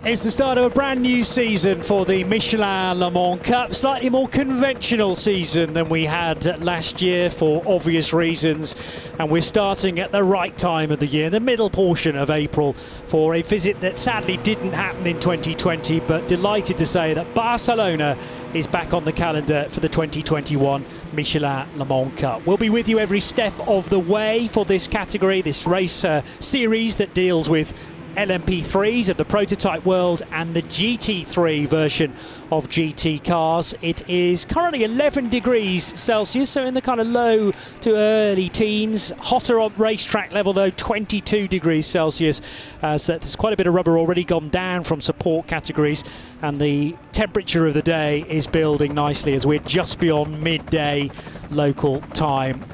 It's the start of a brand new season for the Michelin Le Mans Cup. Slightly more conventional season than we had last year for obvious reasons. And we're starting at the right time of the year, the middle portion of April, for a visit that sadly didn't happen in 2020. But delighted to say that Barcelona is back on the calendar for the 2021 Michelin Le Mans Cup. We'll be with you every step of the way for this category, this race series that deals with LMP3s of the prototype world and the GT3 version of GT cars. It is currently 11 degrees Celsius, so in the kind of low to early teens. Hotter on racetrack level though, 22 degrees Celsius. So there's quite a bit of rubber already gone down from support categories, and the temperature of the day is building nicely as we're just beyond midday local time.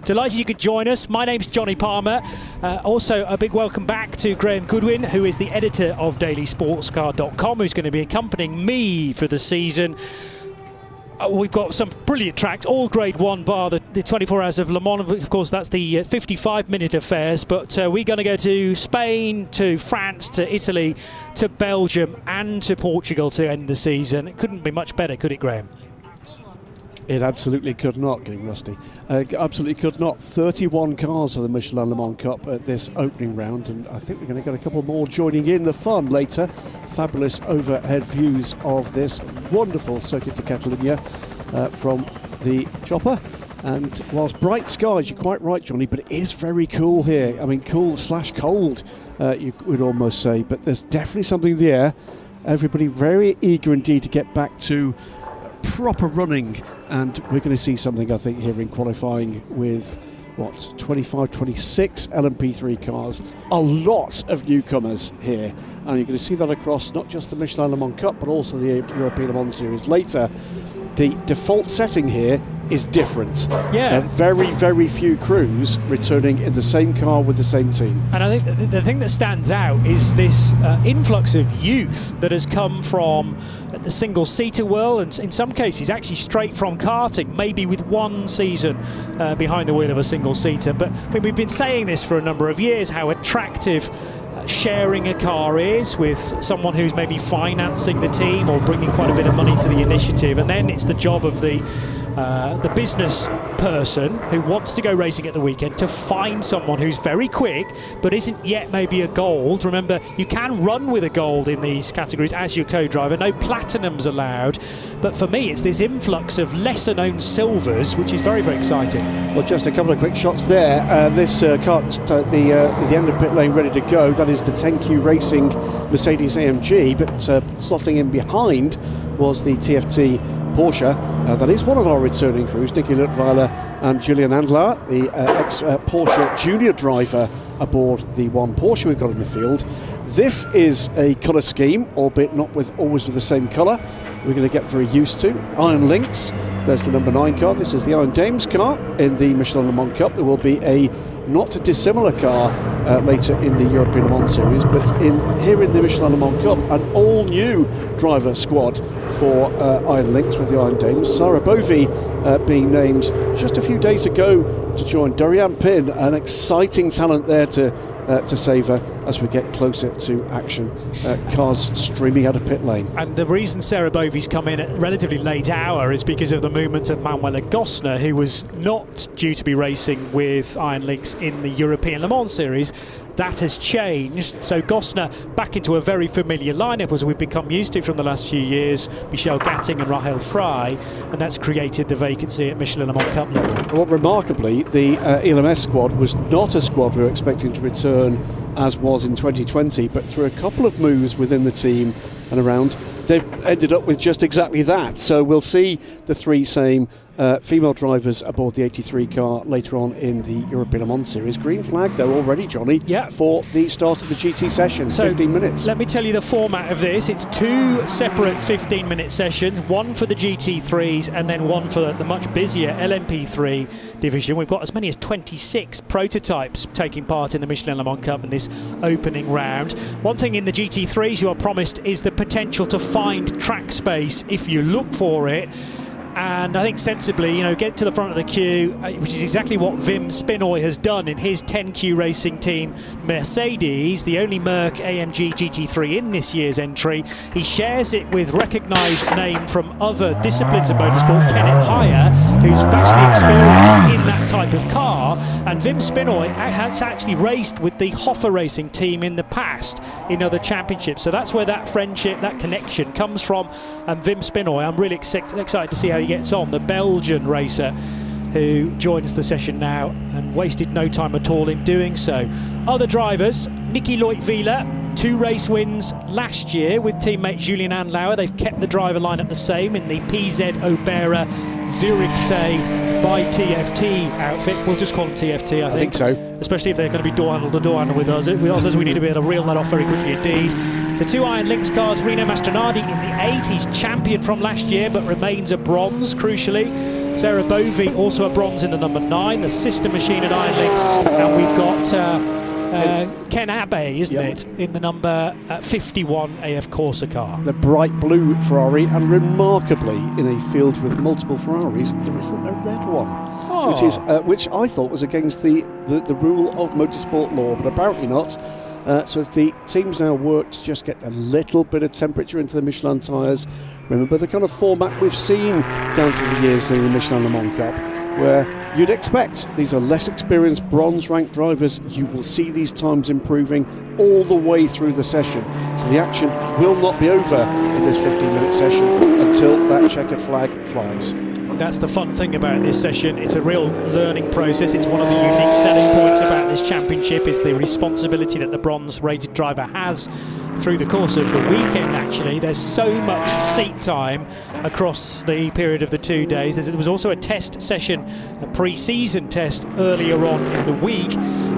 Delighted you could join us. My name's Johnny Palmer. Also, a big welcome back to Graham Goodwin, who is the editor of dailysportscar.com, who's going to be accompanying me for the season. We've got some brilliant tracks, all Grade 1 bar the 24 Hours of Le Mans. Of course, that's the 55-minute affairs. But we're going to go to Spain, to France, to Italy, to Belgium and to Portugal to end the season. It couldn't be much better, could it, Graham? It absolutely could not, getting rusty. Absolutely could not. 31 cars for the Michelin Le Mans Cup at this opening round, and I think we're going to get a couple more joining in the fun later. Fabulous overhead views of this wonderful Circuit de Catalunya from the chopper. And whilst bright skies, you're quite right, Johnny, but it is very cool here. I mean, cool/cold, you would almost say, but there's definitely something there. Everybody very eager indeed to get back to proper running, and we're going to see something, I think, here in qualifying with 25, 26 LMP3 cars, a lot of newcomers here, and you're going to see that across not just the Michelin Le Mans Cup but also the European Le Mans Series later. The default setting here is different. Yeah. Very few crews returning in the same car with the same team. And I think the thing that stands out is this influx of youth that has come from the single-seater world, and in some cases actually straight from karting, maybe with one season behind the wheel of a single-seater. But I mean, we've been saying this for a number of years, how attractive sharing a car is with someone who's maybe financing the team or bringing quite a bit of money to the initiative, and then it's the job of the business person who wants to go racing at the weekend to find someone who's very quick but isn't yet maybe a gold. Remember, you can run with a gold in these categories as your co-driver. No platinums allowed, but for me it's this influx of lesser known silvers which is very exciting. Well, just a couple of quick shots there. This car at the end of pit lane ready to go. That is the 10Q Racing Mercedes AMG, but slotting in behind was the TFT Porsche. That is one of our returning crews, Nicky Luttweiler and Julian Andlar, the ex-Porsche junior driver aboard the one Porsche we've got in the field. This is a colour scheme, albeit not always with the same colour. We're going to get very used to. Iron Lynx, there's the number 9 car. This is the Iron Dames car in the Michelin Le Mans Cup. There will be a not dissimilar car later in the European Le Mans Series, but here in the Michelin Le Mans Cup, an all-new driver squad for Iron Lynx with the Iron Dames. Sarah Bovey being named just a few days ago to join Dorian Pin, an exciting talent there to savour as we get closer to action. Cars streaming out of pit lane. And the reason Sarah Bovey's come in at a relatively late hour is because of the movement of Manuela Gosner, who was not due to be racing with Iron Lynx in the European Le Mans Series. That has changed, so Gosner back into a very familiar lineup as we've become used to from the last few years, Michelle Gatting and Rahel Frey, and that's created the vacancy at Michelin Le Mans Cup level. Well, remarkably, the ELMS squad was not a squad we were expecting to return as was in 2020, but through a couple of moves within the team and around, they've ended up with just exactly that. So we'll see the three same female drivers aboard the 83 car later on in the European Le Mans Series. Green flag though already, Johnny, for the start of the GT session, so 15 minutes. Let me tell you the format of this. It's two separate 15-minute sessions, one for the GT3s and then one for the much busier LMP3 division. We've got as many as 26 prototypes taking part in the Michelin Le Mans Cup in this opening round. One thing in the GT3s you are promised is the potential to find track space if you look for it. and I think sensibly, get to the front of the queue, which is exactly what Wim Spinoy has done in his 10Q racing team Mercedes, the only Merc AMG GT3 in this year's entry. He shares it with recognised name from other disciplines of motorsport, Kenneth Heyer, who's vastly experienced in that type of car, and Wim Spinoy has actually raced with the Hoffa Racing team in the past in other championships, so that's where that friendship, that connection comes from. And Wim Spinoy, I'm really excited to see how he gets on, the Belgian racer who joins the session now and wasted no time at all in doing so. Other drivers, Nicky Leutwiler, 2 race wins last year with teammate Julien Andlauer. They've kept the driver lineup the same in the PZ Obera Zurichsee by TFT outfit. We'll just call them TFT, I think so. Especially if they're going to be door handle to door handle with us. With others, we need to be able to reel that off very quickly indeed. The 2 Iron Lynx cars, Rino Mastronardi in the 8. He's champion from last year, but remains a bronze, crucially. Sarah Bovey, also a bronze in the number 9, the sister machine at Iron Lynx. And we've got Ken Abbey, isn't it, in the number 51 AF Corsa car. The bright blue Ferrari, and remarkably, in a field with multiple Ferraris, there isn't a red one, which I thought was against the rule of motorsport law, but apparently not. So as the teams now work to just get a little bit of temperature into the Michelin tyres, remember the kind of format we've seen down through the years in the Michelin Le Mans Cup, where you'd expect these are less experienced bronze-ranked drivers. You will see these times improving all the way through the session. So the action will not be over in this 15-minute session until that checkered flag flies. That's the fun thing about this session. It's a real learning process. It's one of the unique selling points about this championship is the responsibility that the bronze-rated driver has through the course of the weekend, actually. There's so much seat time across the period of the 2 days. There was also a test session, a pre-season test earlier on in the week.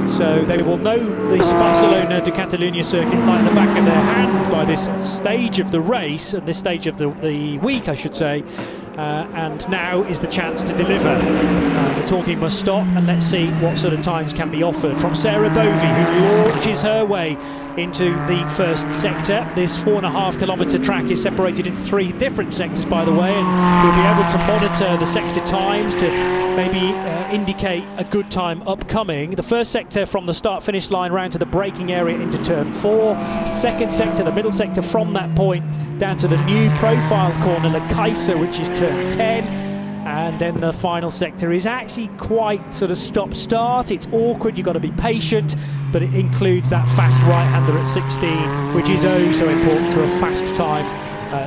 So they will know the Barcelona de Catalunya circuit like the back of their hand by this stage of the race, and this stage of the week, I should say. And now is the chance to deliver. The talking must stop, and let's see what sort of times can be offered from Sarah Bovey, who launches her way into the first sector. This 4.5 kilometre track is separated into 3 different sectors, by the way, and we'll be able to monitor the sector times to maybe indicate a good time upcoming. The first sector from the start-finish line round to the braking area into turn 4. Second sector, the middle sector from that point down to the new profiled corner, La Kaiser, which is turn 10. And then the final sector is actually quite sort of stop-start. It's awkward, you've got to be patient, but it includes that fast right-hander at 16, which is oh so important to a fast time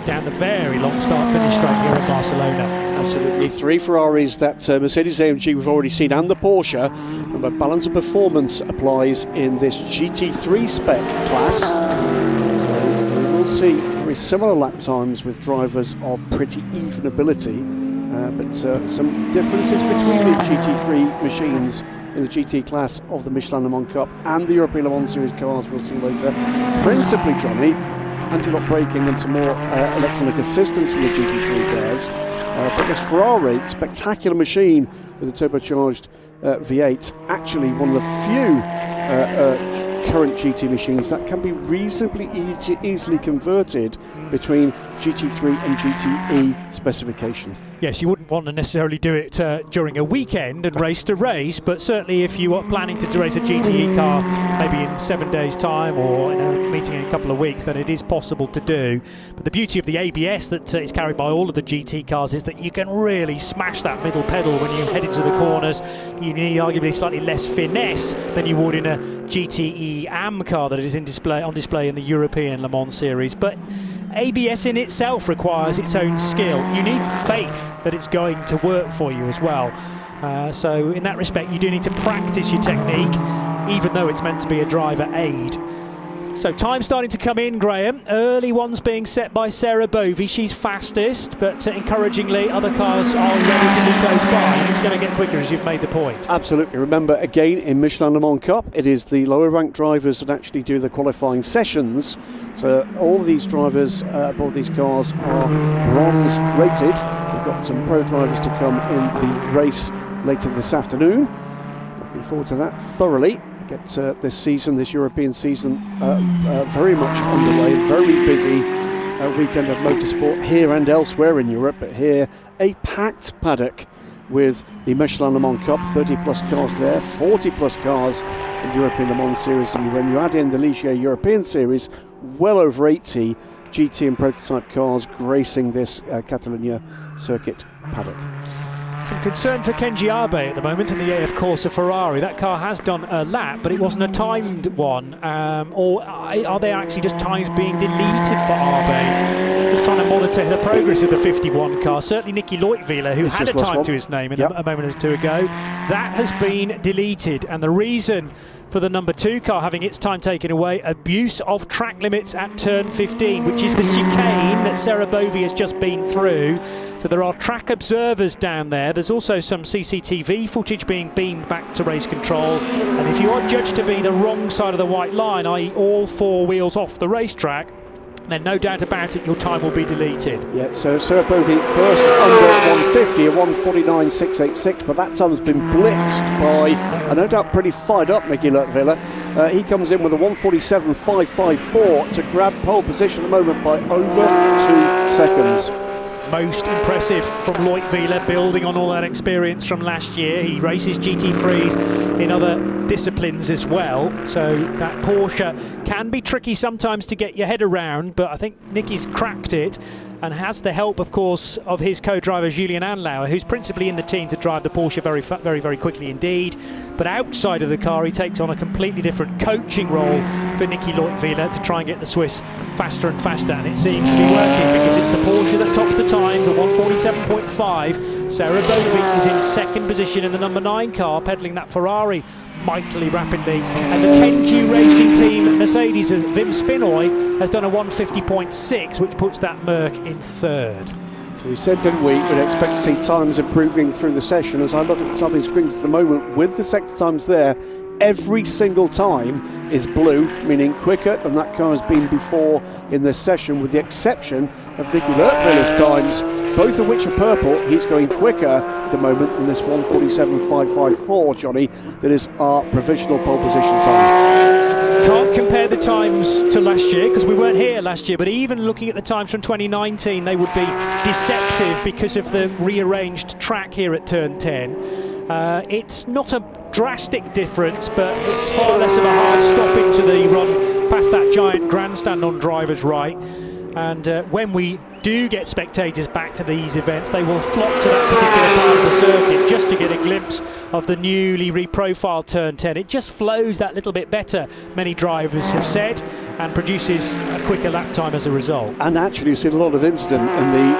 down the very long start-finish straight here at Barcelona. Absolutely. 3 Ferraris, that Mercedes AMG we've already seen, and the Porsche. And the balance of performance applies in this GT3 spec class. So we will see very similar lap times with drivers of pretty even ability. But some differences between the GT3 machines in the GT class of the Michelin Le Mans Cup and the European Le Mans Series cars we'll see later. Principally, Johnny, anti-lock braking and some more electronic assistance in the GT3 cars. But this Ferrari, spectacular machine with a turbocharged V8, actually one of the few current GT machines that can be reasonably easily converted between GT3 and GTE specification. Yes, you wouldn't want to necessarily do it during a weekend and race to race, but certainly if you are planning to race a GTE car maybe in 7 days' time or in a meeting in a couple of weeks, then it is possible to do. But the beauty of the ABS that is carried by all of the GT cars is that you can really smash that middle pedal when you head into the corners. You need arguably slightly less finesse than you would in a GTE AM car that is on display in the European Le Mans Series. But ABS in itself requires its own skill. You need faith that it's going to work for you as well. So in that respect, you do need to practice your technique, even though it's meant to be a driver aid. So time starting to come in, Graham. Early ones being set by Sarah Bovey. She's fastest, but encouragingly, other cars are relatively close by, and it's going to get quicker, as you've made the point. Absolutely. Remember, again, in Michelin Le Mans Cup, it is the lower-ranked drivers that actually do the qualifying sessions. So all of these drivers aboard these cars are bronze-rated. We've got some pro drivers to come in the race later this afternoon. Looking forward to that thoroughly. Get this season, this European season, very much underway, very busy weekend of motorsport here and elsewhere in Europe, but here a packed paddock with the Michelin Le Mans Cup, 30 plus cars there, 40 plus cars in the European Le Mans Series, and when you add in the Ligier European Series, well over 80 GT and prototype cars gracing this Catalonia circuit paddock. Some concern for Kenji Abe at the moment in the AF Corsa Ferrari. That car has done a lap, but it wasn't a timed one. Or are there actually just times being deleted for Abe? Just trying to monitor the progress of the 51 car. Certainly Nicky Leutwiler, who had a time to his name a moment or two ago, that has been deleted. And the reason for the number 2 car having its time taken away, abuse of track limits at turn 15, which is the chicane that Sarah Bovey has just been through. So there are track observers down there. There's also some CCTV footage being beamed back to race control. And if you are judged to be the wrong side of the white line, i.e. all 4 wheels off the racetrack, then no doubt about it, your time will be deleted. Yeah, so Sarah Bovey first under 150, a 149.686, but that time's been blitzed by a no doubt pretty fired up Nicky Leutwiler. He comes in with a 147.554 to grab pole position at the moment by over 2 seconds. Most impressive from Leutwiler, building on all that experience from last year. He races GT3s in other disciplines as well, so that Porsche can be tricky sometimes to get your head around, but I think Nicky's cracked it and has the help, of course, of his co-driver Julian Anlauer, who's principally in the team to drive the Porsche very quickly indeed. But outside of the car, he takes on a completely different coaching role for Nicky Leutwiler to try and get the Swiss faster and faster, and it seems to be working because it's the Porsche that tops the times at 147.5. Sarah Bovey is in second position in the number 9 car, peddling that Ferrari mightily rapidly, and the 10Q Racing Team Mercedes of Wim Spinoy has done a 150.6, which puts that Merc in third. So we said, didn't we, we'd expect to see times improving through the session. As I look at the top of the screens at the moment, with the sector times there, every single time is blue, meaning quicker than that car has been before in this session, with the exception of Nicky Leutwiler's times, both of which are purple. He's going quicker at the moment than this 147.554, Johnny, that is our provisional pole position time. Can't compare the times to last year because we weren't here last year, but even looking at the times from 2019, they would be deceptive because of the rearranged track here at turn 10. It's not a drastic difference, but it's far less of a hard stop into the run past that giant grandstand on driver's right. And when we do get spectators back to these events, they will flock to that particular part of the circuit just to get a glimpse of the newly reprofiled turn 10. It just flows that little bit better, many drivers have said, and produces a quicker lap time as a result. And actually, you've seen a lot of incident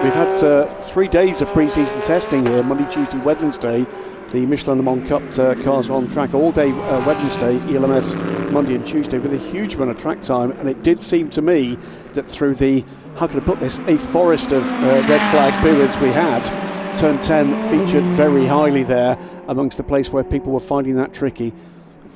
we've had 3 days of pre-season testing here, Monday, Tuesday, Wednesday. The Michelin Le Mans Cup cars on track all day Wednesday, ELMS Monday and Tuesday, with a huge run of track time. And it did seem to me that through the, how can I put this, a forest of red flag periods we had, turn 10 featured very highly there amongst the place where people were finding that tricky.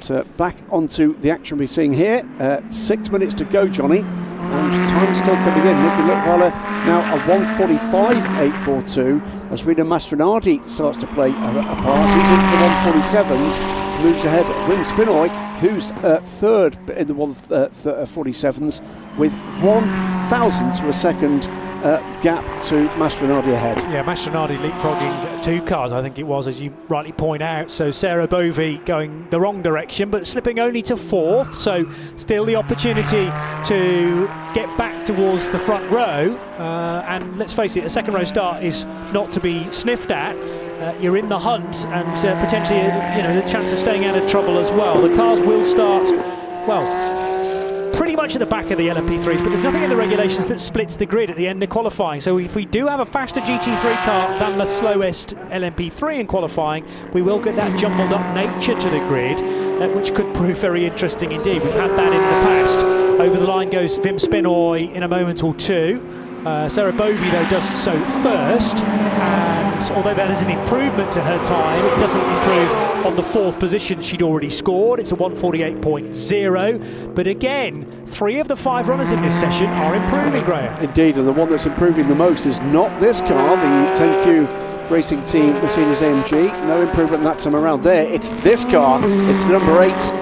But back onto the action we're seeing here. 6 minutes to go, Johnny, and time still coming in. Nicky Leutwiler now a 145.842 as Rino Mastronardi starts to play a part. He's into the 147s, moves ahead Wim Spinoy, who's third in the 147s with 1,000th of a second gap to Mastronardi ahead. Yeah, Mastronardi leapfrogging 2 cars, I think it was, as you rightly point out. So Sarah Bovey going the wrong direction, but slipping only to 4th. So still the opportunity to get back towards the front row. And let's face it, a second row start is not to be sniffed at. You're in the hunt, and potentially, the chance of staying out of trouble as well. The cars will start, well, pretty much at the back of the LMP3s, but there's nothing in the regulations that splits the grid at the end of qualifying. So if we do have a faster GT3 car than the slowest LMP3 in qualifying, we will get that jumbled up nature to the grid, which could prove very interesting indeed. We've had that in the past. Over the line goes Wim Spinoy in a moment or two. Sarah Bovey, though, does so first, and although that is an improvement to her time, it doesn't improve on the 4th position she'd already scored. It's a 148.0, but again, 3 of the 5 runners in this session are improving, Graham. Indeed, and the one that's improving the most is not this car, the 10Q Racing Team Mercedes AMG. No improvement that time around there. It's this car. It's the number 8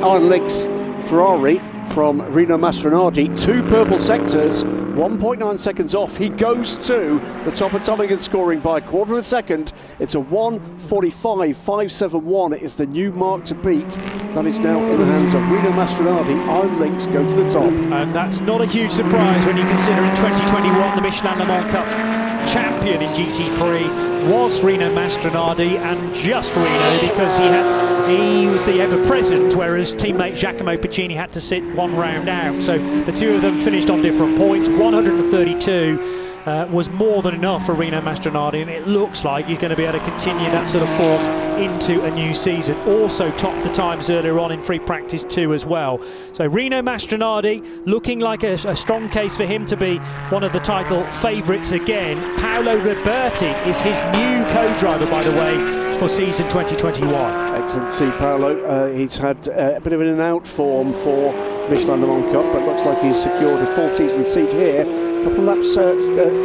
Iron Lynx Ferrari. from Rino Mastronardi. 2 purple sectors, 1.9 seconds off. He goes to the top of Tommingen scoring by a quarter of a second. It's a 1:45.571. It is the new mark to beat. That is now in the hands of Rino Mastronardi. Iron Lynx go to the top. And that's not a huge surprise when you consider in 2021 the Michelin Le Mans Cup champion in GT3 was Rino Mastronardi, and just Rino because he was the ever-present, whereas teammate Giacomo Piccini had to sit one round out. So the two of them finished on different points. 132 was more than enough for Rino Mastronardi, and it looks like he's going to be able to continue that sort of form into a new season. Also topped the times earlier on in free practice 2 as well. So Rino Mastronardi looking like a strong case for him to be one of the title favourites again. Paolo Roberti is his new co-driver, by the way, for season 2021. Excellent to see Paolo. He's had a bit of an in-out form for Michelin Le Mans Cup, but looks like he's secured a full season seat here. A couple of laps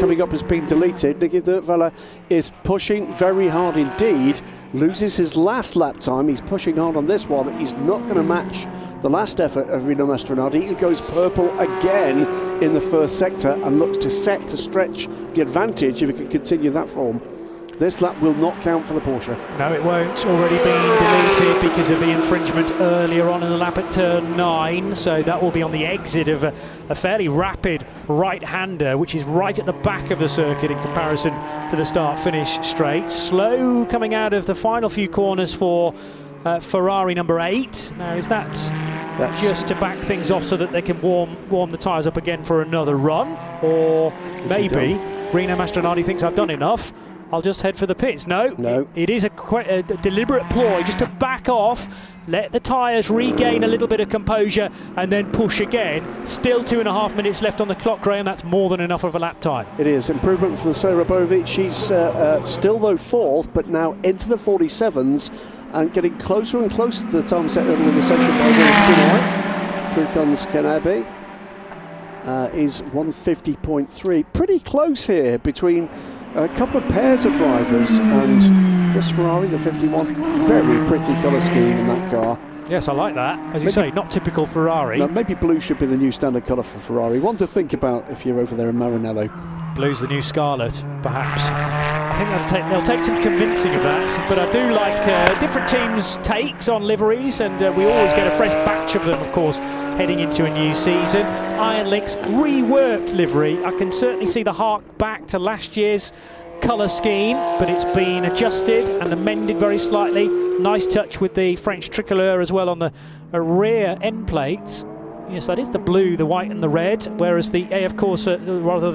coming up has been deleted. Nicky Dirtweiler is pushing very hard indeed. Loses his last lap time. He's pushing hard on this one. He's not going to match the last effort of Rino Mastronardi. He goes purple again in the first sector and looks to stretch the advantage if he can continue that form. This lap will not count for the Porsche. No, it won't. Already been deleted because of the infringement earlier on in the lap at turn 9. So that will be on the exit of a fairly rapid right-hander, which is right at the back of the circuit in comparison to the start-finish straight. Slow coming out of the final few corners for Ferrari number 8. Now, is that's just to back things off so that they can warm the tyres up again for another run? Or maybe Rino Mastronardi thinks I've done enough, I'll just head for the pits. No. It is a deliberate ploy just to back off, let the tyres regain a little bit of composure and then push again. Still 2.5 minutes left on the clock, Graham. That's more than enough of a lap time. It is. Improvement from Sarah Bovi. She's still though 4th, but now into the 47s and getting closer and closer to the time set earlier in the session by Will Spinoi. Through comes Ken Abbey. Is 150.3. Pretty close here between a couple of pairs of drivers, and this Ferrari, the 51, very pretty colour scheme in that car. Yes, I like that. As you say, not typical Ferrari. No, maybe blue should be the new standard colour for Ferrari. One to think about if you're over there in Maranello. Blue's the new scarlet, perhaps. I think they'll take some convincing of that, but I do like different teams' takes on liveries, and we always get a fresh batch of them, of course, heading into a new season. Iron Lynx reworked livery. I can certainly see the hark back to last year's colour scheme, but it's been adjusted and amended very slightly. Nice touch with the French tricolour as well on the rear end plates. Yes, that is the blue, the white and the red, whereas the AF Corsa, rather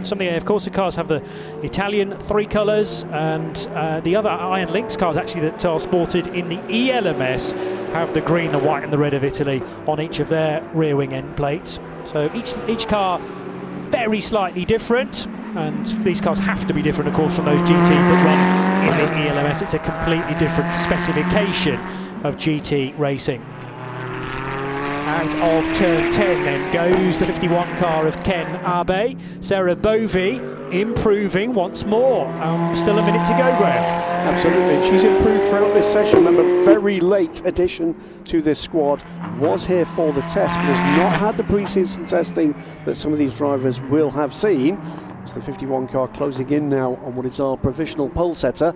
some of the AF Corsa cars have the Italian 3 colours, and the other Iron Lynx cars actually that are sported in the ELMS have the green, the white and the red of Italy on each of their rear wing end plates. So each car very slightly different, and these cars have to be different, of course, from those GTs that run in the ELMS. It's a completely different specification of GT racing. Out of turn 10 then goes the 51 car of Ken Abe. Sarah Bovi improving once more. Still a minute to go, Graham. Absolutely, she's improved throughout this session. Remember, very late addition to this squad, was here for the test, but has not had the pre-season testing that some of these drivers will have seen. It's the 51 car closing in now on what is our provisional pole setter.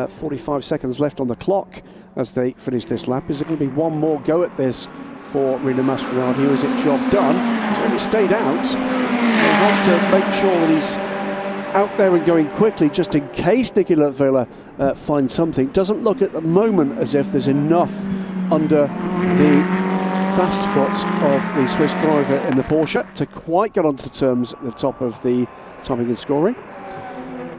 45 seconds left on the clock as they finish this lap. Is there going to be one more go at this for Rino Mastronardi, or is it job done? He's only stayed out. They want to make sure that he's out there and going quickly just in case Nicky Dirtweiler finds something. Doesn't look at the moment as if there's enough under the fast foot of the Swiss driver in the Porsche to quite get onto terms at the top of the timing and scoring.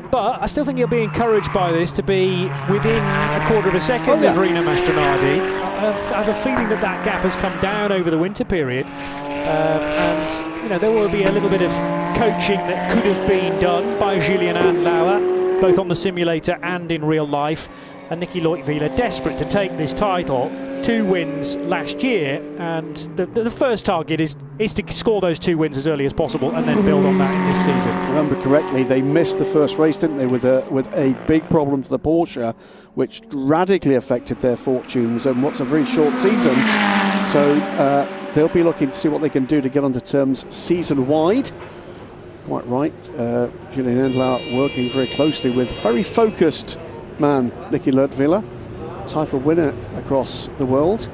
But I still think he'll be encouraged by this to be within a quarter of a second of Rino Mastronardi. I have a feeling that gap has come down over the winter period, and there will be a little bit of coaching that could have been done by Julien Andlauer, both on the simulator and in real life. And Nicky Dirtweiler desperate to take this title. 2 wins last year, and the first target is to score those 2 wins as early as possible and then build on that in this season. Remember correctly, they missed the first race, didn't they, with a big problem for the Porsche, which radically affected their fortunes and what's a very short season. So they'll be looking to see what they can do to get onto terms season-wide. Quite right, Julian Endler working very closely with very focused man, Nicky Lertviller, title winner across the world.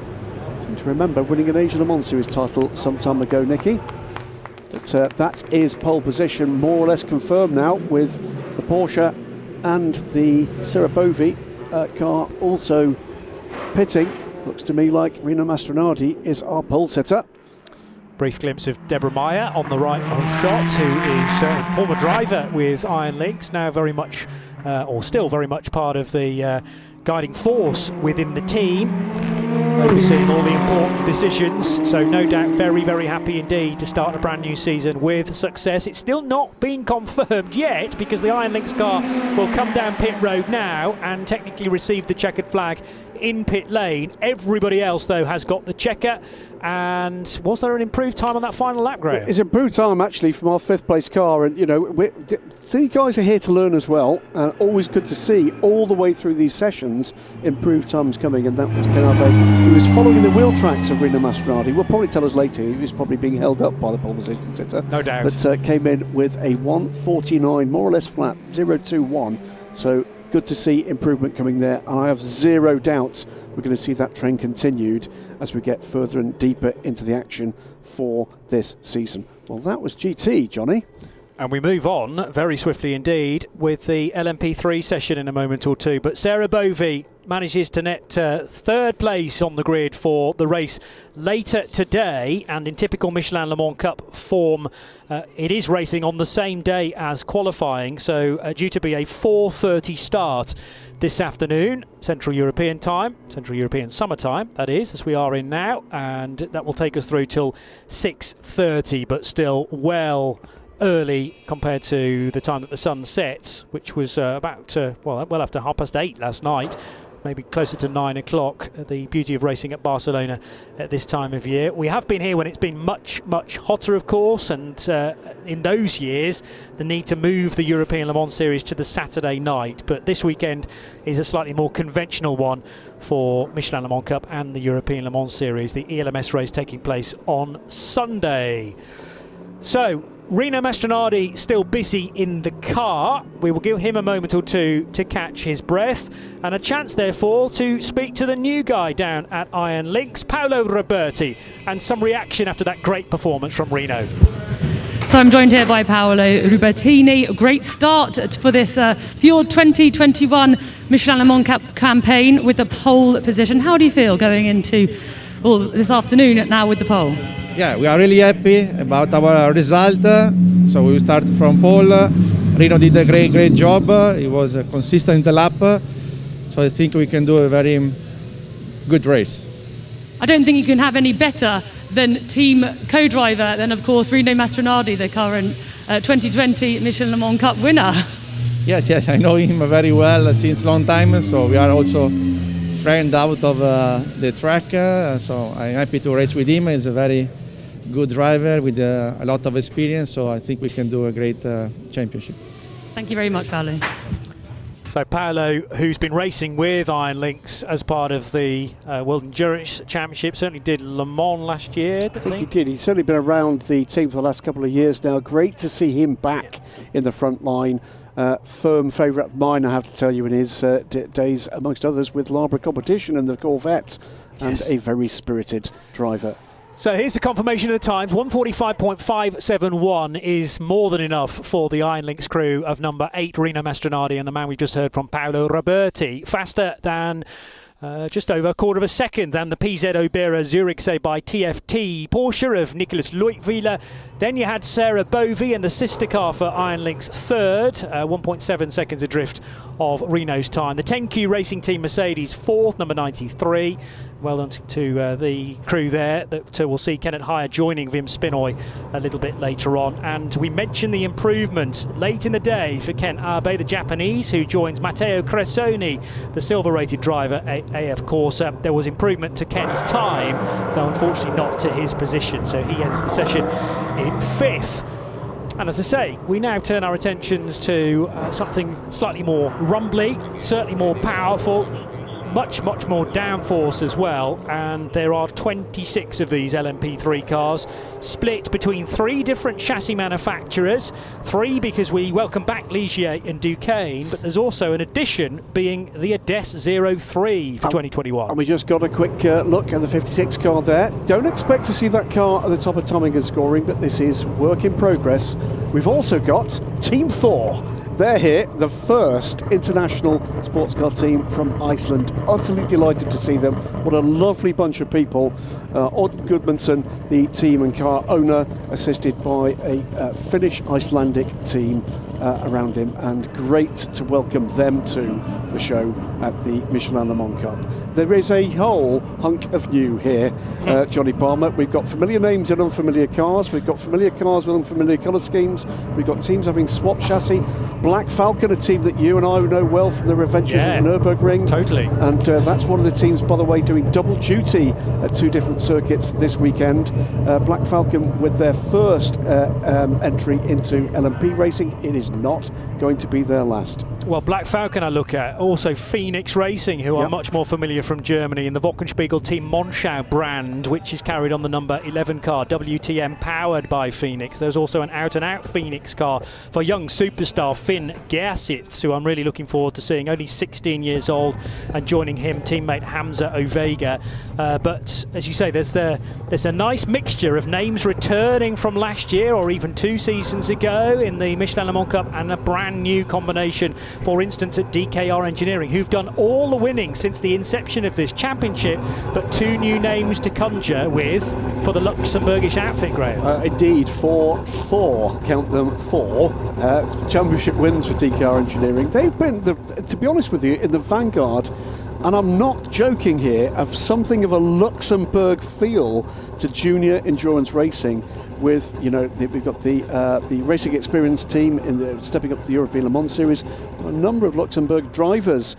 Seem to remember winning an Asian Le Mans Series title some time ago, Nicky. But that is pole position more or less confirmed now, with the Porsche and the Serabovi car also pitting. Looks to me like Rino Mastronardi is our pole sitter. Brief glimpse of Deborah Meyer on the right of shot, who is a former driver with Iron Lynx, now very much, or still very much part of the guiding force within the team, overseeing all the important decisions. So no doubt very, very happy indeed to start a brand new season with success. It's still not been confirmed yet, because the Iron Lynx car will come down pit road now and technically receive the checkered flag in pit lane. Everybody else, though, has got the checker. And was there an improved time on that final lap, Graham? It's improved time, actually, from our fifth place car. And, you know, you guys are here to learn as well. Always good to see all the way through these sessions improved times coming. And that was Ken Arbe, who was following the wheel tracks of Rino Mastronardi. Will probably tell us later. He was probably being held up by the pole position sitter. No doubt. But came in with a 1:49, more or less flat, 0.21. So good to see improvement coming there, and I have zero doubts we're going to see that trend continued as we get further and deeper into the action for this season. Well, that was GT, Johnny. And we move on very swiftly indeed with the LMP3 session in a moment or two. But Serabovi manages to net third place on the grid for the race later today. And in typical Michelin Le Mans Cup form, it is racing on the same day as qualifying. So due to be a 4:30 start this afternoon, Central European time, Central European summer time, that is, as we are in now. And that will take us through till 6:30, but still well early compared to the time that the sun sets, which was about well after 8:30 last night, maybe closer to 9 o'clock. The beauty of racing at Barcelona at this time of year. We have been here when it's been much hotter, of course, and in those years the need to move the European Le Mans Series to the Saturday night, but this weekend is a slightly more conventional one for Michelin Le Mans Cup and the European Le Mans Series, the ELMS race taking place on Sunday. So Rino Mastronardi still busy in the car. We will give him a moment or two to catch his breath, and a chance therefore to speak to the new guy down at Iron Lynx, Paolo Roberti, and some reaction after that great performance from Rino. So I'm joined here by Paolo Rubertini. A great start for this Fjord 2021 Michelin Le Mans Cup campaign with the pole position. How do you feel going into this afternoon now with the pole? Yeah, we are really happy about our result. So we start from pole. Rino did a great job. He was consistent in the lap. So I think we can do a very good race. I don't think you can have any better than team co-driver than, of course, Rino Mastronardi, the current 2020 Michelin Le Mans Cup winner. Yes, I know him very well since long time. So we are also friends out of the track. So I'm happy to race with him. He's a very good driver with a lot of experience, so I think we can do a great championship. Thank you very much, Paolo. So Paolo, who's been racing with Iron Lynx as part of the World Endurance Championship, certainly did Le Mans last year, I think he did. He's certainly been around the team for the last couple of years now. Great to see him back in the front line. Firm favourite of mine, I have to tell you, in his days, amongst others, with Lara Competition and the Corvettes, and a very spirited driver. So here's the confirmation of the times. 1:45.571 is more than enough for the Iron Lynx crew of number 8, Rino Mastronardi, and the man we've just heard from, Paolo Roberti. Faster than just over a quarter of a second than the PZ Oberer Zurichsee by TFT Porsche of Nicolas Leutwiler. Then you had Serabovi and the sister car for Iron Lynx third, 1.7 seconds adrift of Rino's time. The 10Q Racing Team Mercedes fourth, number 93. Well done to the crew there. That we'll see Kenneth Heyer joining Wim Spinoy a little bit later on. And we mentioned the improvement late in the day for Ken Abe, the Japanese, who joins Matteo Cressoni, the silver-rated driver at AF Corsa. There was improvement to Ken's time, though unfortunately not to his position. So he ends the session in 5th. And as I say, we now turn our attentions to something slightly more rumbly, certainly more powerful. much more downforce as well, and there are 26 of these LMP3 cars split between 3 different chassis manufacturers, 3 because we welcome back Ligier and Duquesne, but there's also an addition being the Ades 03 for 2021. And we just got a quick look at the 56 car there. Don't expect to see that car at the top of timing and scoring, but this is work in progress. We've also got Team Thor. They're here, the first international sports car team from Iceland. Utterly delighted to see them. What a lovely bunch of people. Odd Gudmundsson, the team and car owner, assisted by a Finnish-Icelandic team around him, and great to welcome them to the show at the Michelin Le Mans Cup. There is a whole hunk of new here, Johnny Palmer. We've got familiar names in unfamiliar cars. We've got familiar cars with unfamiliar colour schemes. We've got teams having swapped chassis. Black Falcon, a team that you and I know well from their adventures at the Nürburgring. Totally. And that's one of the teams, by the way, doing double duty at 2 different circuits this weekend. Black Falcon with their first entry into LMP racing. It is not going to be their last. Well, Black Falcon I look at, also Phoenix Racing, who are much more familiar from Germany, in the Wochenspiegel Team Monschau brand, which is carried on the number 11 car, WTM, powered by Phoenix. There's also an out-and-out Phoenix car for young superstar Finn Gersitz, who I'm really looking forward to seeing, only 16 years old, and joining him, teammate Hamza Ovega. But as you say, there's a nice mixture of names returning from last year or even 2 seasons ago in the Michelin Le Mans Cup, and a brand new combination, for instance at DKR Engineering, who've done all the winning since the inception of this championship, but 2 new names to conjure with for the Luxembourgish outfit, Graham. Indeed, four, count them, 4 championship wins for DKR Engineering. They've been, to be honest with you, in the vanguard, and I'm not joking here, of something of a Luxembourg feel to junior endurance racing. With, you know, we've got the racing experience team stepping up to the European Le Mans Series. Got a number of Luxembourg drivers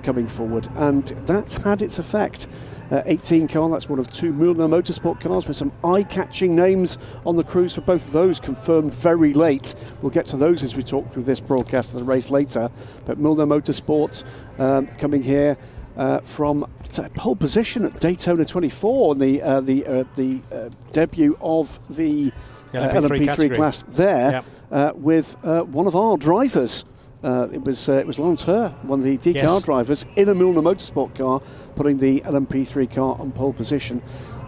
coming forward, and that's had its effect. 18 car, that's one of 2 Mühlner Motorsport cars with some eye-catching names on the crews for both of those, confirmed very late. We'll get to those as we talk through this broadcast of the race later. But Mühlner Motorsports coming here from pole position at Daytona 24, and the debut of the LMP3 class there, with one of our drivers. It was Lawrence Herr, one of the DKR drivers, in a Mühlner Motorsport car, putting the LMP3 car on pole position.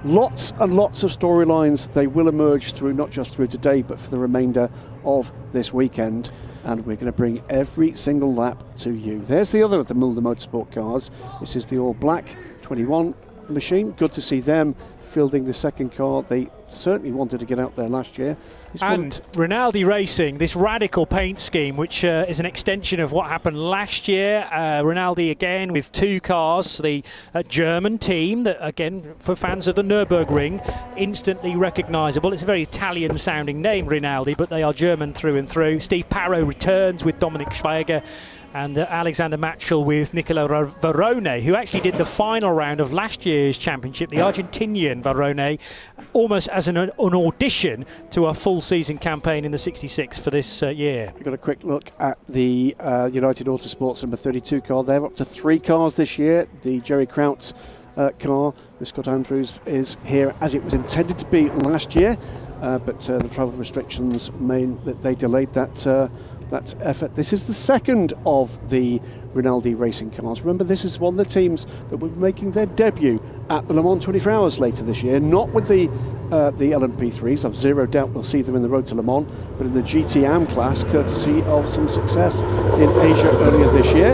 Lots and lots of storylines. They will emerge through, not just through today, but for the remainder of this weekend. And we're going to bring every single lap to you. There's the other of the Mühlner Motorsport cars. This is the all-black 21 machine. Good to see them fielding the second car. They certainly wanted to get out there last year. And Rinaldi Racing, this radical paint scheme, which is an extension of what happened last year. Rinaldi again with 2 cars, the German team that, again, for fans of the Nürburgring, instantly recognisable. It's a very Italian sounding name, Rinaldi, but they are German through and through. Steve Parrow returns with Dominic Schweiger, and Alexander Matschel with Nicola Varone, who actually did the final round of last year's championship, the Argentinian Varone, almost as an audition to a full season campaign in the 66 for this year. We've got a quick look at the United Autosports number 32 car. They're up to 3 cars this year. The Jerry Krautz car with Scott Andrews is here as it was intended to be last year, but the travel restrictions mean that they delayed that effort. This is the second of the Rinaldi racing cars. Remember, this is one of the teams that will be making their debut at the Le Mans 24 Hours later this year, not with the LMP3s. I've zero doubt we'll see them in the Road to Le Mans, but in the GT-AM class, courtesy of some success in Asia earlier this year.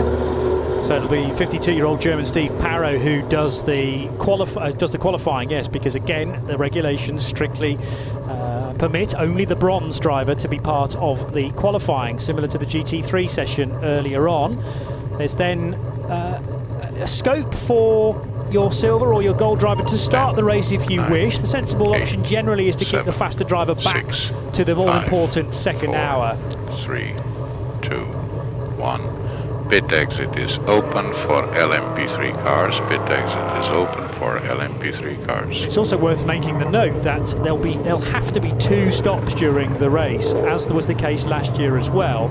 So it'll be 52-year-old German Steve Parrow who does the qualifying, yes, because again the regulations strictly permit only the bronze driver to be part of the qualifying, similar to the GT3 session earlier on. There's then a scope for your silver or your gold driver to start the race if you wish. The sensible option generally is to keep the faster driver back to the more important second hour. 3, 2, 1. Pit exit is open for LMP3 cars. Pit exit is open for LMP3 cars. It's also worth making the note that there'll have to be 2 stops during the race, as was the case last year as well.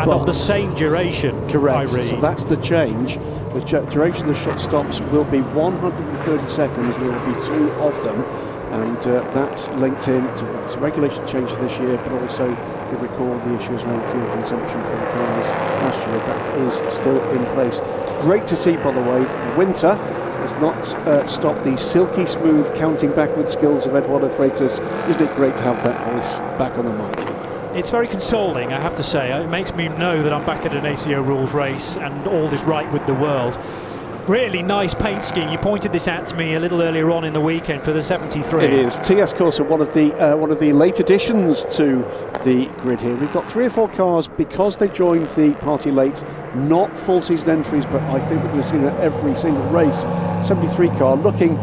And of the same duration. Correct. I read. So that's the change. The duration of the shot stops will be 130 seconds. There will be 2 of them. And that's linked in to it's a regulation change for this year, but also you recall the issues around fuel consumption for the cars last year. That is still in place. Great to see, by the way, that the winter has not stopped the silky smooth counting backward skills of Eduardo Freitas. Isn't it great to have that voice back on the mic? It's very consoling, I have to say. It makes me know that I'm back at an ACO rules race and all is right with the world. Really nice paint scheme. You pointed this out to me a little earlier on in the weekend for the 73. It is. TS Corsa, one of the late additions to the grid here. We've got 3 or 4 cars because they joined the party late, not full season entries, but I think we're going to see that every single race. 73 car looking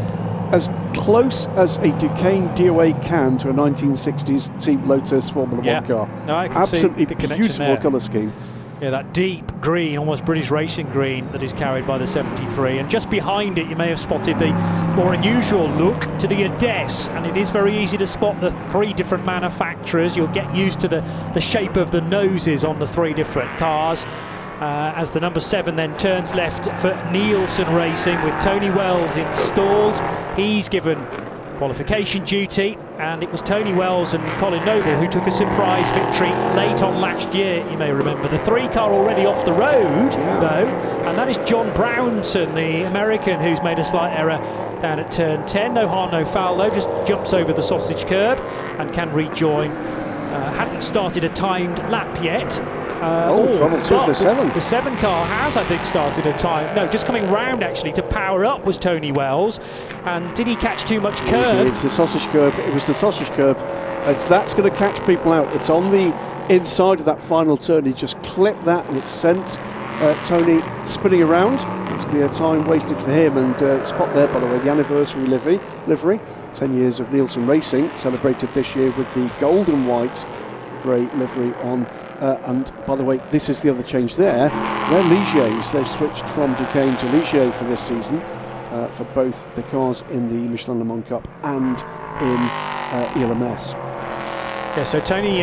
as close as a Duquesne DOA can to a 1960s Team Lotus Formula 1 car. No, I can absolutely see the connection beautiful there. colour scheme. Yeah, that deep green, almost British racing green that is carried by the 73. And just behind it, you may have spotted the more unusual look to the Adesse. And it is very easy to spot the 3 different manufacturers. You'll get used to the shape of the noses on the 3 different cars. As the number 7 then turns left for Nielsen Racing with Tony Wells installed. He's given qualification duty, and it was Tony Wells and Colin Noble who took a surprise victory late on last year. You may remember the 3 car already off the road though, and that is John Brownson, the American, who's made a slight error down at turn 10. No harm, no foul though, just jumps over the sausage curb and can rejoin. Hadn't started a timed lap yet. Trouble too, the 7. The 7 car has, I think, started a time. No, just coming round actually to power up was Tony Wells. And did he catch too much curb? It's the sausage curb. It was the sausage curb. That's going to catch people out. It's on the inside of that final turn. He just clipped that and it sent Tony spinning around. It's going to be a time wasted for him. And spot there, by the way, the anniversary livery. 10 years of Nielsen Racing, celebrated this year with the gold and white grey livery on. And by the way, this is the other change there. They're Ligiers. They've switched from Duquesne to Ligier for this season, for both the cars in the Michelin Le Mans Cup and in ELMS. Yeah, so Tony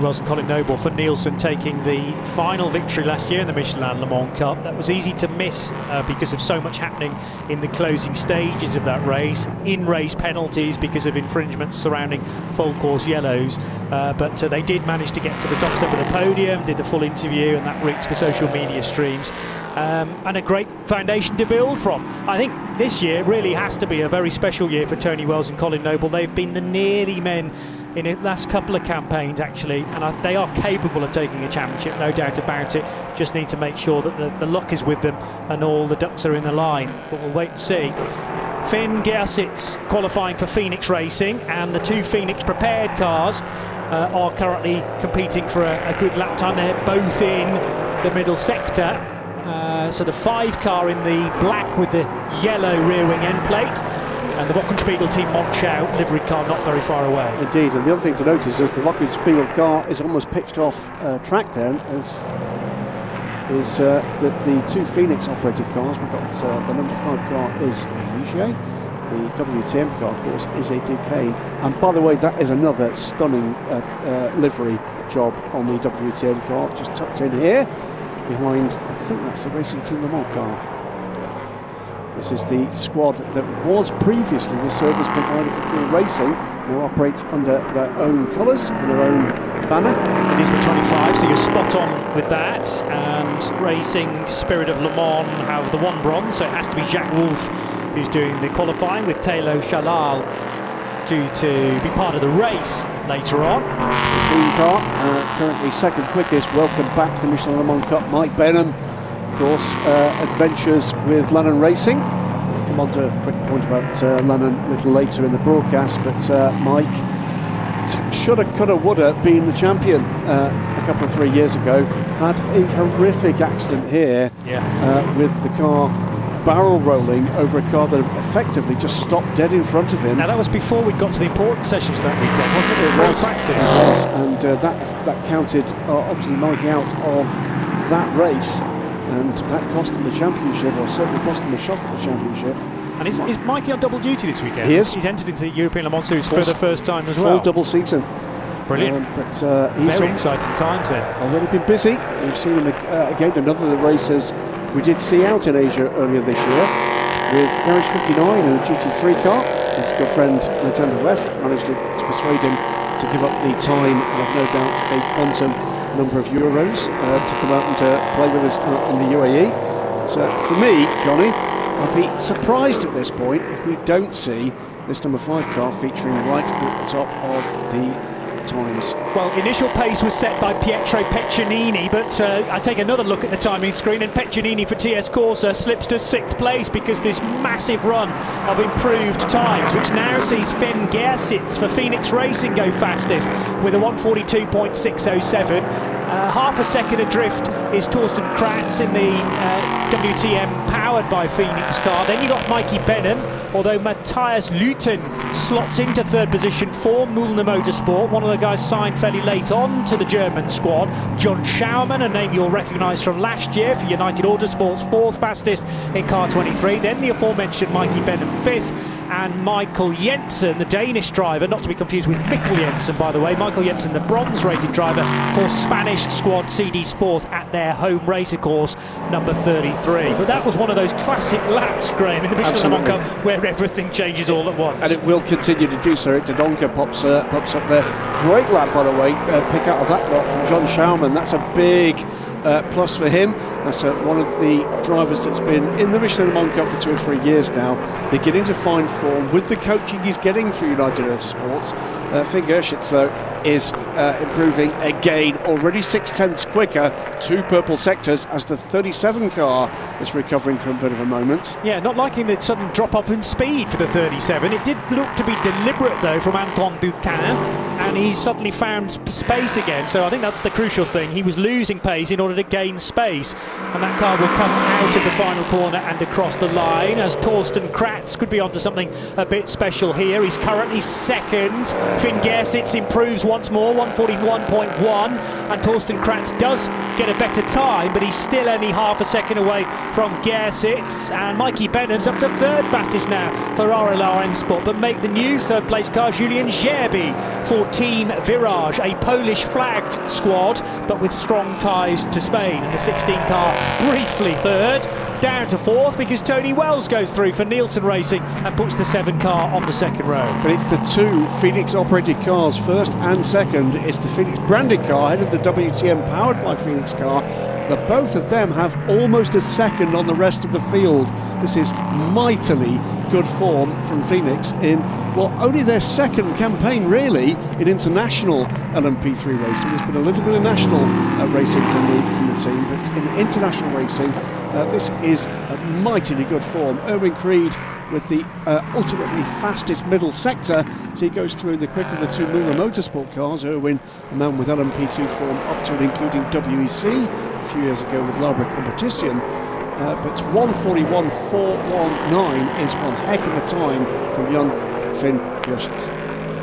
Wells and Colin Noble for Nielsen taking the final victory last year in the Michelin Le Mans Cup. That was easy to miss because of so much happening in the closing stages of that race. In-race penalties because of infringements surrounding full course yellows. But they did manage to get to the top step of the podium, did the full interview, and that reached the social media streams. And a great foundation to build from. I think this year really has to be a very special year for Tony Wells and Colin Noble. They've been the nearly men in the last couple of campaigns actually, and they are capable of taking a championship, no doubt about it. Just need to make sure that the luck is with them and all the ducks are in the line, but we'll wait and see. Finn Gersitz qualifying for Phoenix Racing, and the 2 Phoenix prepared cars are currently competing for a good lap time. They're both in the middle sector. So the 5 car in the black with the yellow rear wing end plate, and the Wochenspiegel Team Monschau livery car not very far away. Indeed, and the other thing to notice is the Wochenspiegel car is almost pitched off track then, is that the 2 Phoenix operated cars, we've got the number 5 car is a Ligier, the WTM car of course is a Duquesne, and by the way that is another stunning livery job on the WTM car, just tucked in here behind, I think that's the Racing Team Le Mans car. This is the squad that was previously the service provider for Cool Racing, now operate under their own colours and their own banner. It is the 25, so you're spot on with that. And Racing Spirit of Le Mans have the 1 bronze, so it has to be Jacques Wolf who's doing the qualifying, with Taylo Shalal due to be part of the race later on. 15 car, currently 2nd quickest. Welcome back to the Michelin Le Mans Cup, Mike Benham. Of course, adventures with Lennon Racing. We'll come on to a quick point about Lennon a little later in the broadcast, but Mike shoulda, coulda, woulda been the champion a couple of 3 years ago. Had a horrific accident here with the car barrel rolling over a car that effectively just stopped dead in front of him. Now that was before we got to the important sessions that weekend, wasn't it? It was. Practice. It was, and that counted, obviously Mike out of that race. And that cost them the championship, or certainly cost them a shot at the championship. And is Mikey on double duty this weekend? He is. He's entered into the European Le Mans Series for the first time as well. Full double season. Brilliant. But he's Very exciting times then. already been busy. We've seen him again, another of the racers we did see out in Asia earlier this year with Garage 59 and a GT3 car. His good friend Alexander West managed to persuade him to give up the time and I've no doubt a quantum number of euros to come out and play with us in the UAE. But for me, Johnny, I'd be surprised at this point if we don't see this number 5 car featuring right at the top of the times. Well, initial pace was set by Pietro Peccinini, but I take another look at the timing screen and Peccinini for TS Corsa slips to 6th place because this massive run of improved times, which now sees Finn Gersitz for Phoenix Racing go fastest with a 1:42.607. Half a second adrift is Torsten Kratz in the WTM powered by Phoenix car. Then you got Mikey Benham, although Matthias Lüten slots into 3rd position for Mühlner Motorsport. One of the guys signed fairly late on to the German squad. John Schaumann, a name you'll recognise from last year for United Autosport's 4th fastest in car 23. Then the aforementioned Mikey Benham 5th, and Michael Jensen, the Danish driver, not to be confused with Mikkel Jensen, by the way. Michael Jensen, the bronze-rated driver for Spanish squad CD Sport at their home racer course, number 33. But that was one of those classic laps, Graham, in the Michelin Le Mans Cup, where everything changes all at once. And it will continue to do so. Dodonka pops up there. Great lap, by the way, pick out of that lot from John Schaumann. That's a big plus for him. That's one of the drivers that's been in the Michelin Le Mans Cup for 2 or 3 years now, beginning to find form with the coaching he's getting through United Autosports. Finn Gersitz, though, is improving again, already 6/10ths quicker, 2 purple sectors as the 37 car is recovering from a bit of a moment. Yeah, not liking the sudden drop-off in speed for the 37. It did look to be deliberate, though, from Anton Duquin, and he's suddenly found space again. So I think that's the crucial thing. He was losing pace in order to gain space, and that car will come out of the final corner and across the line as Torsten Kratz could be onto something a bit special here. He's currently 2nd. Finn Gersitz improves once more, 1:41.1, and Torsten Kratz does get a better time, but he's still only half a second away from Gersitz. And Mikey Benham's up to 3rd fastest now for RLRM Sport, but make the new 3rd place car Julian Gerby for Team Virage, a Polish flagged squad but with strong ties to Spain. And the 16 car briefly 3rd, down to 4th because Tony Wells goes through for Nielsen Racing and puts the 7 car on the 2nd row. But it's the 2 Phoenix operated cars, 1st and 2nd. It's the Phoenix branded car ahead of the WTM powered by Phoenix car. The both of them have almost a second on the rest of the field. This is mightily good form from Phoenix in, well, only their 2nd campaign really in international LMP3 racing. There's been a little bit of national racing from the team, but in international racing, this is a mightily good form. Erwin Creed with the ultimately fastest middle sector, so he goes through the quick of the 2 Mühlner Motorsport cars. Erwin, a man with LMP2 form up to and including WEC a few years ago with Labre Competition. But 1:41.419 is one heck of a time from young Finn Gersitz.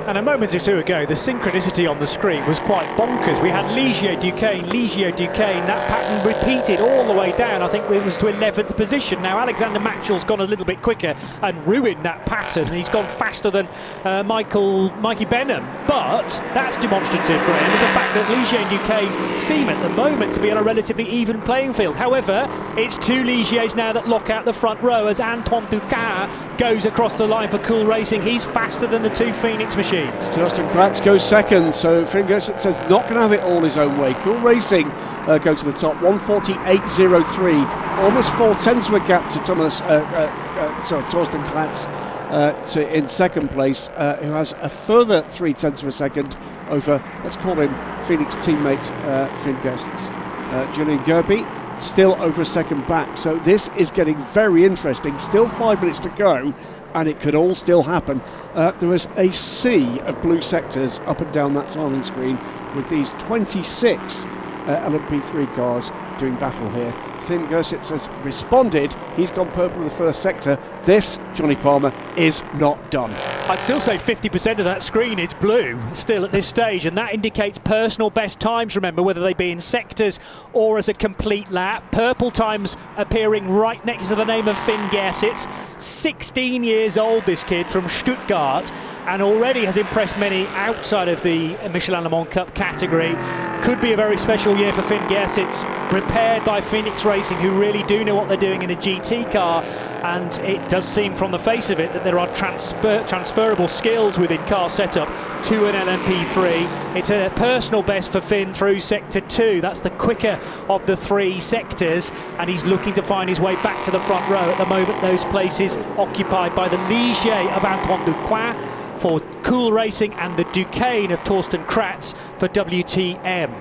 And a moment or two ago, the synchronicity on the screen was quite bonkers. We had Ligier Duquesne, that pattern repeated all the way down. I think it was to 11th position. Now, Alexander Matchell's gone a little bit quicker and ruined that pattern. He's gone faster than Mikey Benham. But that's demonstrative, Graham, of the fact that Ligier and Duquesne seem at the moment to be on a relatively even playing field. However, it's 2 Ligiers now that lock out the front row as Anton Duquin goes across the line for Cool Racing. He's faster than the 2 Phoenix machines. Torsten Kratz goes 2nd, so Finn Gersitz says not going to have it all his own way. Cool Racing go to the top, 1:48.03, almost 4/10ths of a gap to Torsten Kratz in 2nd place, who has a further 3/10ths of a second over, let's call him Phoenix teammate Finn Gersitz. Julian Gerby still over a second back, so this is getting very interesting. Still 5 minutes to go, and it could all still happen. There is a sea of blue sectors up and down that timing screen with these 26 LMP3 cars doing battle here. Finn Gersitz has responded. He's gone purple in the 1st sector. This, Johnny Palmer, is not done. I'd still say 50% of that screen is blue still at this stage, and that indicates personal best times, remember, whether they be in sectors or as a complete lap. Purple times appearing right next to the name of Finn Gersitz. 16 years old, this kid from Stuttgart, and already has impressed many outside of the Michelin Le Mans Cup category. Could be a very special year for Finn Gersitz, prepared by Phoenix Racing, who really do know what they're doing in a GT car, and it does seem from the face of it that there are transferable skills within car setup to an LMP3. It's a personal best for Finn through sector 2. That's the quicker of the 3 sectors, and he's looking to find his way back to the front row. At the moment, those places occupied by the Ligier of Antoine Ducoin for Cool Racing and the Duquesne of Torsten Kratz for WTM.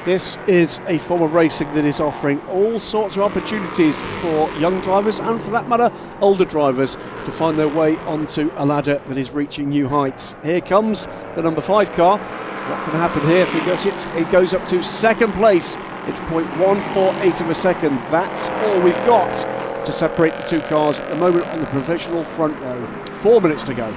This is a form of racing that is offering all sorts of opportunities for young drivers, and for that matter older drivers, to find their way onto a ladder that is reaching new heights. Here comes the number 5 car. What can happen here? It goes up to second place. It's 0.148 of a second. That's all we've got to separate the two cars at the moment on the provisional front row. 4 minutes to go.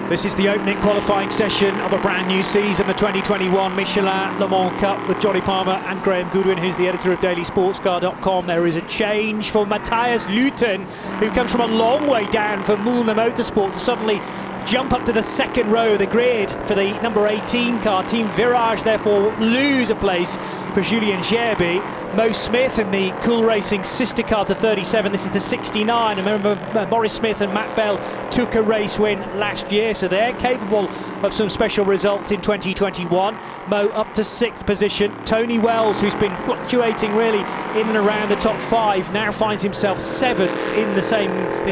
This is the opening qualifying session of a brand new season, the 2021 Michelin Le Mans Cup, with Johnny Palmer and Graham Goodwin, who's the editor of dailysportscar.com. There is a change for Matthias Luton, who comes from a long way down for Moulin Motorsport, to suddenly jump up to the second row of the grid for the number 18 car. Team Virage therefore lose a place for Julien Gerby. Mo Smith in the Cool Racing sister car to 37. This is the 69. And remember, Maurice Smith and Matt Bell took a race win last year, so they're capable of some special results in 2021. Mo up to 6th position. Tony Wells, who's been fluctuating really in and around the top 5, now finds himself 7th in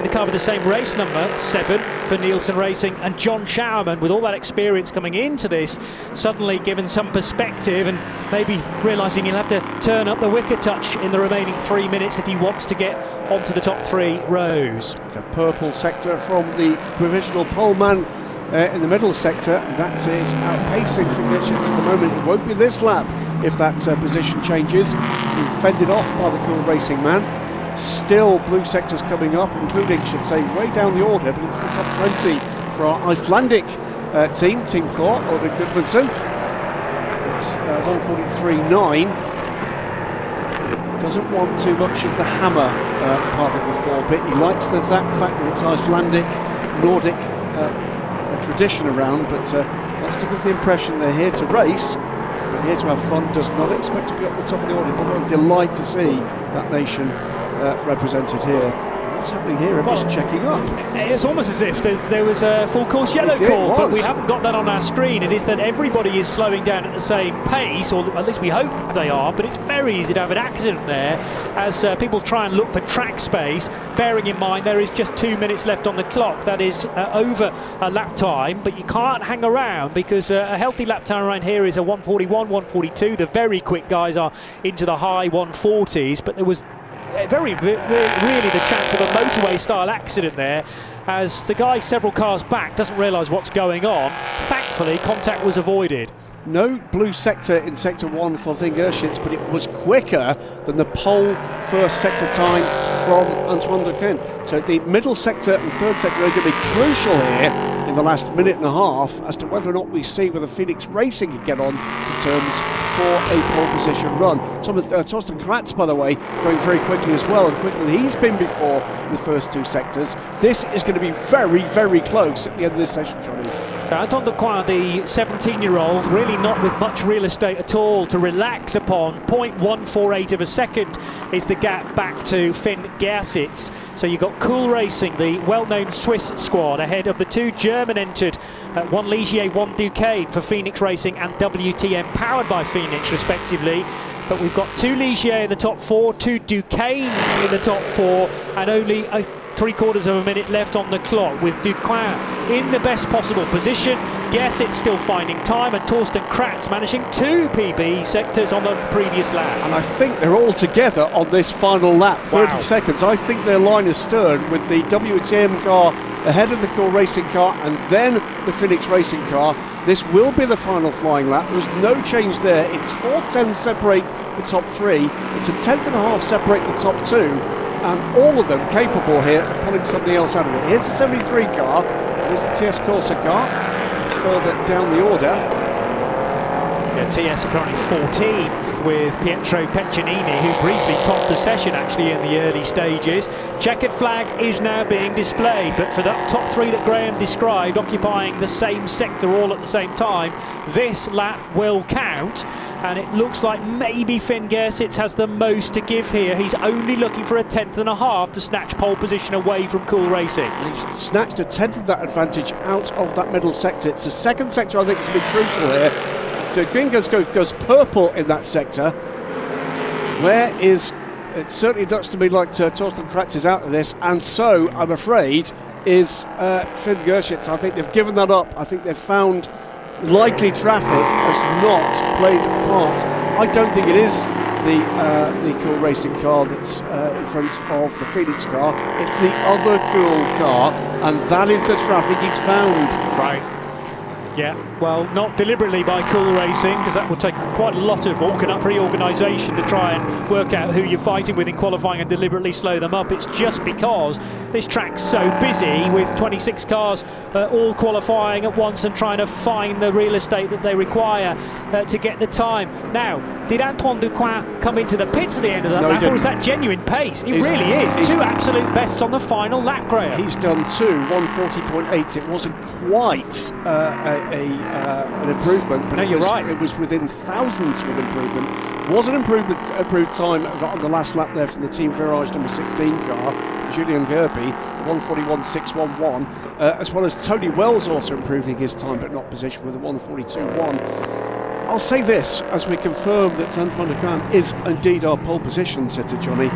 the car with the same race number, 7 for Nielsen Racing. And John Showerman, with all that experience coming into this, suddenly given some perspective and maybe realising he'll have to turn up the wicker touch in the remaining 3 minutes if he wants to get onto the top 3 rows. The purple sector from the provisional poleman in the middle sector, and that is outpacing Figgleschitz at the moment. It won't be this lap if that position changes. Being fended off by the Cool Racing man. Still blue sectors coming up, including, should say, way down the order, but into the top 20 for our Icelandic team, Team Thor, Odin Gudmundsson. It's 1:43.9. Doesn't want too much of the hammer part of the Thor bit. He likes the fact that it's Icelandic, Nordic tradition around, but wants to give the impression they're here to race, but here to have fun. Does not expect to be up the top of the order, but we're delighted to see that nation represented here. What's happening here? I'm just checking up. It's almost as if there was a full course yellow call, but we haven't got that on our screen. It is that everybody is slowing down at the same pace, or at least we hope they are, but it's very easy to have an accident there as people try and look for track space, bearing in mind there is just 2 minutes left on the clock. That is over a lap time, but you can't hang around because a healthy lap time around here is a 1:41, 1:42. The very quick guys are into the high 1:40s, but there was really the chance of a motorway style accident there, as the guy several cars back doesn't realise what's going on. Thankfully, contact was avoided. No blue sector in sector 1 for Finn Gersitz, but it was quicker than the pole first sector time from Antoine Duquesne. So the middle sector and third sector are going to be crucial here in the last minute and a half as to whether or not we see whether Phoenix Racing can get on to terms for a pole position run. Torsten Kratz, by the way, going very quickly as well, and quicker than he's been before in the first 2 sectors. This is going to be very, very close at the end of this session, Johnny. So Antoine Ducoin, the 17-year-old, really not with much real estate at all to relax upon. 0.148 of a second is the gap back to Finn Gersitz. So you've got Cool Racing, the well-known Swiss squad, ahead of the 2 German entered, one Ligier, one Duquesne for Phoenix Racing and WTM, powered by Phoenix respectively. But we've got 2 Ligier in the top 4, 2 Duquesnes in the top 4, and only a 3/4 of a minute left on the clock, with Ducoin in the best possible position. Gersitz still finding time, and Torsten Kratz managing 2 PB sectors on the previous lap. And I think they're all together on this final lap, 30 seconds. I think their line is stern, with the WTM car ahead of the Cool Racing car and then the Phoenix Racing car. This will be the final flying lap. There's no change there. It's 4:10 separate the top 3. It's a 10.5 separate the top 2. And all of them capable here of pulling something else out of it. Here's the 73 car, It is the TS Corsa car, further down the order. Yeah, TS are currently 14th with Pietro Peccinini, who briefly topped the session actually in the early stages. Checkered flag is now being displayed, but for that top three that Graham described, occupying the same sector all at the same time, this lap will count. And it looks like maybe Finn Gersitz has the most to give here. He's only looking for a 1/10.5 to snatch pole position away from Cool Racing. And he's snatched a 1/10 of that advantage out of that middle sector. It's the second sector I think is a bit crucial here. The green goes purple in that sector. Where is, it certainly looks to me like Torsten Kratz is out of this, and so I'm afraid is Finn Gersitz. I think they've given that up. I think they've found likely traffic has not played a part. I don't think it is the Cool Racing car that's in front of the Phoenix car. It's the other Cool car, and that is the traffic he's found. Right. Yeah, well, not deliberately by Cool Racing, because that will take quite a lot of reorganisation to try and work out who you're fighting with in qualifying and deliberately slow them up. It's just because this track's so busy with 26 cars all qualifying at once and trying to find the real estate that they require to get the time. Now, did Antoine Ducoin come into the pits at the end of that lap, or is that genuine pace? It really is. Two absolute bests on the final lap, Graham. He's done 1:40.8. It wasn't quite an improvement, but no, you're right. It was within thousandths of an improvement. Was an improved time on the last lap there from the Team Virage number 16 car, Julian Gerby, 1:41.611, as well as Tony Wells also improving his time, but not position with a 1:42.1. I'll say this, as we confirm that Antoine Ducoin is indeed our pole position setter, Johnny.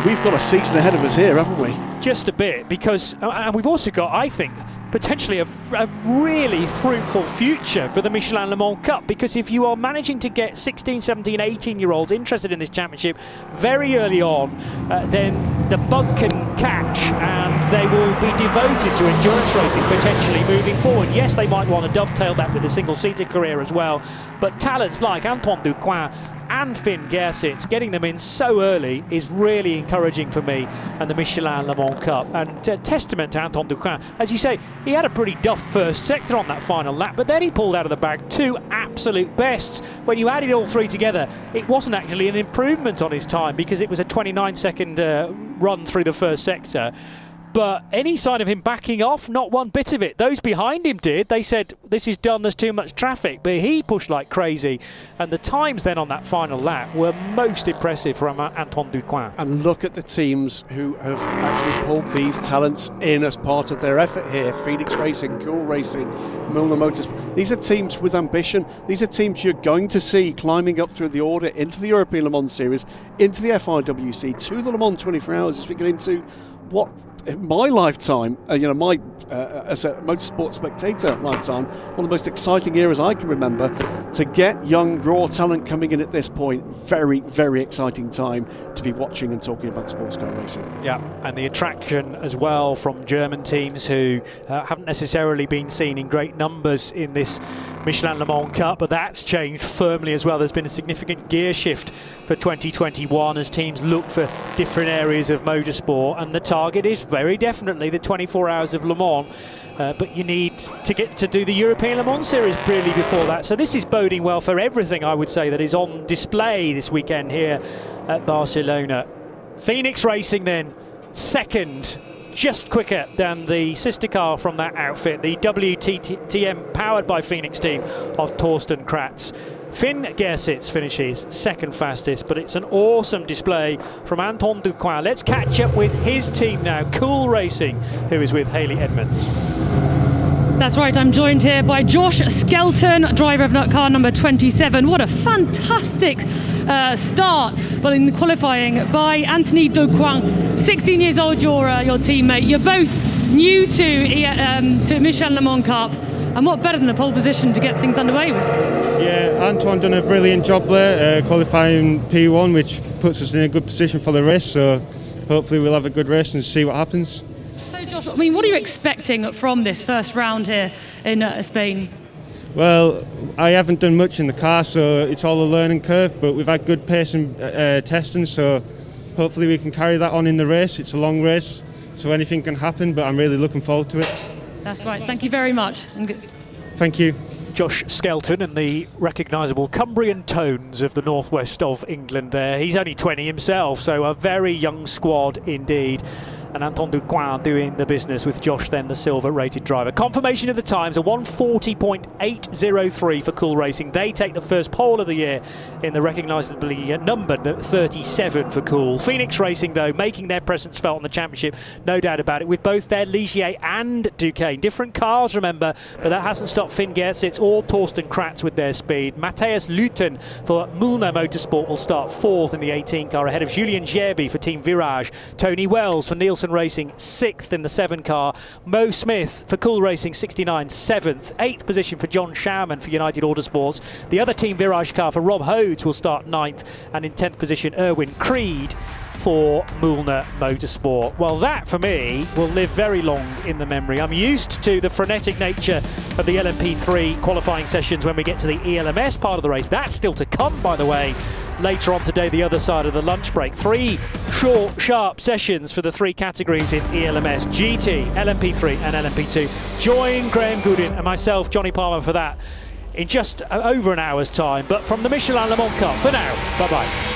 We've got a season ahead of us here, haven't we? Just a bit, because, and we've also got, I think, potentially a really fruitful future for the Michelin Le Mans Cup, because if you are managing to get 16, 17, 18-year-olds interested in this championship very early on, then the bug can catch and they will be devoted to endurance racing potentially moving forward. Yes, they might want to dovetail that with a single-seater career as well, but talents like Antoine Ducoin and Finn Gersitz, getting them in so early is really encouraging for me and the Michelin Le Mans Cup. And testament to Antoine Ducoin. As you say, he had a pretty duff first sector on that final lap, but then he pulled out of the bag two absolute bests. When you added all three together, it wasn't actually an improvement on his time, because it was a 29-second run through the first sector. But any sign of him backing off, not one bit of it. Those behind him did. They said, this is done, there's too much traffic. But he pushed like crazy. And the times then on that final lap were most impressive from Antoine Ducoin. And look at the teams who have actually pulled these talents in as part of their effort here. Phoenix Racing, Cool Racing, Milner Motors. These are teams with ambition. These are teams you're going to see climbing up through the order into the European Le Mans Series, into the FIWC, to the Le Mans 24 Hours as we get into what in my lifetime, my as a motorsport spectator lifetime, one of the most exciting eras I can remember. To get young raw talent coming in at this point, very, very exciting time to be watching and talking about sports car racing. Yeah, and the attraction as well from German teams who haven't necessarily been seen in great numbers in this Michelin Le Mans Cup, but that's changed firmly as well. There's been a significant gear shift for 2021 as teams look for different areas of motorsport, and the target is very definitely the 24 Hours of Le Mans, but you need to get to do the European Le Mans Series really before that. So this is boding well for everything, I would say, that is on display this weekend here at Barcelona. Phoenix Racing then second, just quicker than the sister car from that outfit, the WTTM powered by Phoenix team of Torsten Kratz. Finn Gersitz finishes second fastest, but it's an awesome display from Antoine Ducoin. Let's catch up with his team now, Cool Racing, who is with Hayley Edmonds. That's right, I'm joined here by Josh Skelton, driver of car number 27. What a fantastic start, but in the qualifying by Anthony Ducoin, 16 years old, your teammate. You're both new to Michelin Le Mans Cup, and what better than a pole position to get things underway with? Yeah, Antoine done a brilliant job there, qualifying P1, which puts us in a good position for the race, so hopefully we'll have a good race and see what happens. So Josh, I mean, what are you expecting from this first round here in Spain? Well, I haven't done much in the car, so it's all a learning curve, but we've had good pace and testing, so hopefully we can carry that on in the race. It's a long race, so anything can happen, but I'm really looking forward to it. That's right. Thank you very much. Thank you. Josh Skelton and the recognisable Cumbrian tones of the northwest of England there. He's only 20 himself, so a very young squad indeed. And Anton Ducoin doing the business with Josh, then the silver-rated driver. Confirmation of the times, a 1:40.803 for Cool Racing. They take the first pole of the year in the recognisably numbered 37 for Cool. Phoenix Racing, though, making their presence felt in the championship, no doubt about it, with both their Ligier and Duquesne. Different cars, remember, but that hasn't stopped Finn Geertsits or Torsten Kratz with their speed. Matthias Luton for Mühlner Motorsport will start 4th in the 18 car ahead of Julien Gerby for Team Virage. Tony Wells for Nielsen Racing 6th in the 7 car. Mo Smith for Cool Racing 69 7th. 8th position for John Schaumann for United Autosports. The other Team Virage car for Rob Hodes will start 9th, and in 10th position Erwin Creed for Mühlner Motorsport. Well, that for me will live very long in the memory. I'm used to the frenetic nature of the LMP3 qualifying sessions when we get to the ELMS part of the race. That's still to come, by the way, later on today, the other side of the lunch break. 3 short, sharp sessions for the 3 categories in ELMS: GT, LMP3 and LMP2. Join Graham Goodin and myself, Johnny Palmer, for that in just over an hour's time. But from the Michelin Le Mans Cup, for now, bye-bye.